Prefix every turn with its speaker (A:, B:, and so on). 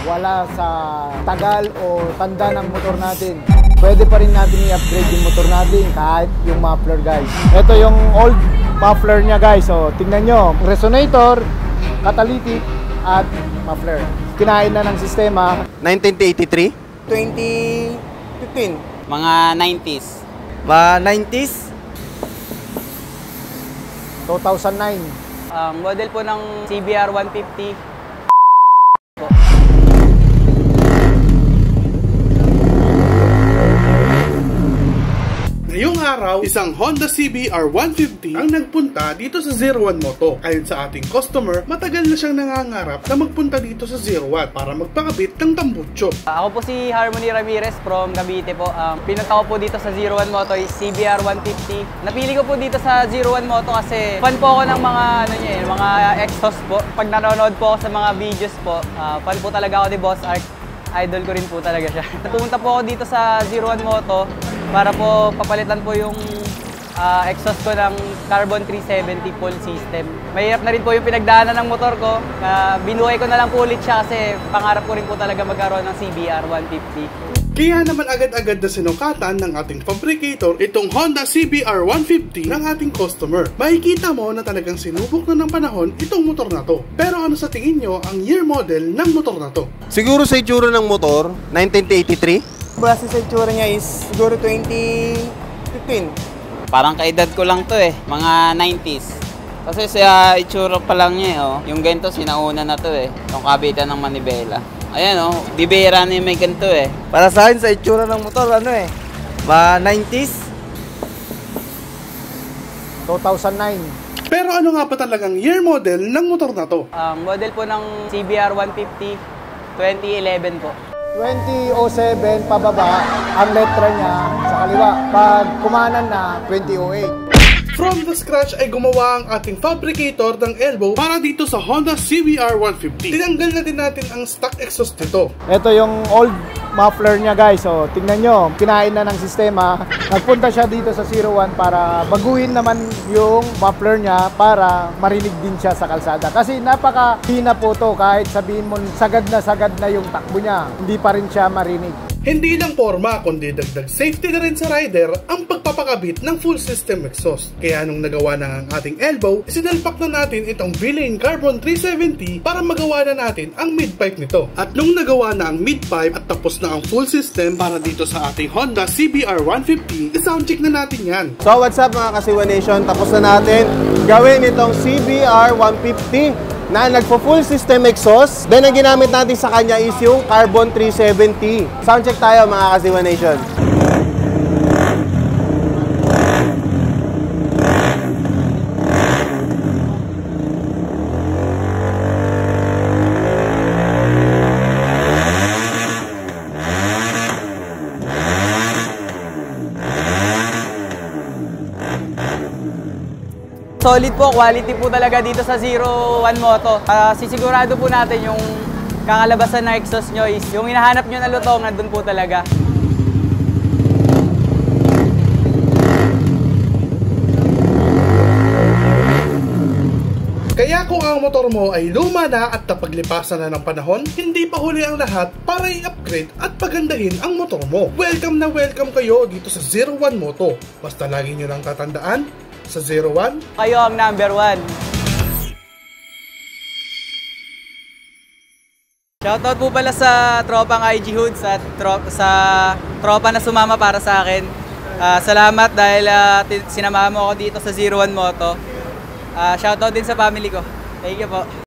A: wala sa tagal o tanda ng motor natin. Pwede pa rin natin i-upgrade yung motor natin kahit yung muffler, guys. Ito yung old muffler niya, guys. So, tingnan nyo. Resonator, catalytic, at muffler. Kinain na ng sistema.
B: 1983?
C: 2015.
D: Mga 90s.
B: Mga 90s?
A: 2009.
D: Model po ng CBR 150.
E: Ngayong araw, isang Honda CBR 150 ang nagpunta dito sa 01 Moto. Ayon sa ating customer, matagal na siyang nangangarap na magpunta dito sa 01 para magpakabit ng tambutso.
D: Ako po si Harmony Ramirez from Cavite po. Pinunta ko po dito sa 01 Moto is CBR 150. Napili ko po dito sa 01 Moto kasi fan po ako ng mga mga exhaust po. Pag nanonood po ako sa mga videos po, fan po talaga ako ni Boss Art. Idol ko rin po talaga siya. Pumunta po ako dito sa 01 Moto para po papalitan po yung exhaust ko ng Carbon 370 full system. Mahirap na rin po yung pinagdaanan ng motor ko. Binuhay ko na lang po ulit siya kasi pangarap ko rin po talaga magkaroon ng CBR 150.
E: Kaya naman agad-agad na sinukatan ng ating fabricator itong Honda CBR 150 ng ating customer. Makikita mo na talagang sinubok na ng panahon itong motor na to. Pero ano sa tingin nyo ang year model ng motor na to?
B: Siguro sa itsura ng motor, 1983?
C: Basta sa itsura niya is siguro 2015.
D: Parang kaedad ko lang to mga 90s. Kasi sa itsura pa lang niya yung ganito sinauna na to yung kabitan ng manibela. Ayan bibihira na yung may ganito
B: Para sa akin, sa itsura ng motor, mga 90s?
A: 2009.
E: Pero ano nga pa talagang year model ng motor na to?
D: Model po ng CBR 150 2011 po.
A: 2007 pababa, ang letra niya sa kaliwa. Pag kumanan na, 2008.
E: From the scratch ay gumawa ang ating fabricator ng elbow para dito sa Honda CBR 150. Tinanggal na din natin ang stock exhaust nito.
A: Ito yung old muffler niya, guys. So, tingnan nyo, kinain na ng sistema. Nagpunta siya dito sa 01 para baguhin naman yung muffler niya para marinig din siya sa kalsada. Kasi napaka-hina po to, kahit sabihin mo sagad na yung takbo niya, hindi pa rin siya marinig.
E: Hindi lang forma, kundi dagdag safety na rin sa rider ang pagpapakabit ng full system exhaust. Kaya nung nagawa na ang ating elbow, sinalpak na natin itong Villain Carbon 370 para magawa na natin ang mid-pipe nito. At nung nagawa na ang mid-pipe at tapos na ang full system para dito sa ating Honda CBR 150, i-soundcheck na natin yan.
B: So what's up mga Kasiwa Nation, tapos na natin gawin itong CBR 150 na nagpo-full system exhaust. Then ang ginamit natin sa kanya is yung Carbon 370. Soundcheck tayo mga Kasiwa Nation.
D: Solid po, quality po talaga dito sa 01 Moto. Sisigurado po natin yung kakalabasan na exhaust nyo is yung hinahanap nyo na lutong, nandun po talaga.
E: Kaya kung ang motor mo ay luma na at napaglipasan na ng panahon, hindi pa huli ang lahat para i-upgrade at pagandahin ang motor mo. Welcome na welcome kayo dito sa 01 Moto. Basta lagi nyo lang tatandaan, sa 01,
D: Kayo ang number 1. Shoutout po pala sa tropang IG Hoods at sa tropa na sumama para sa akin. Salamat dahil sinamahan mo ako dito sa 01 Moto. Shoutout din sa family ko. Thank you po.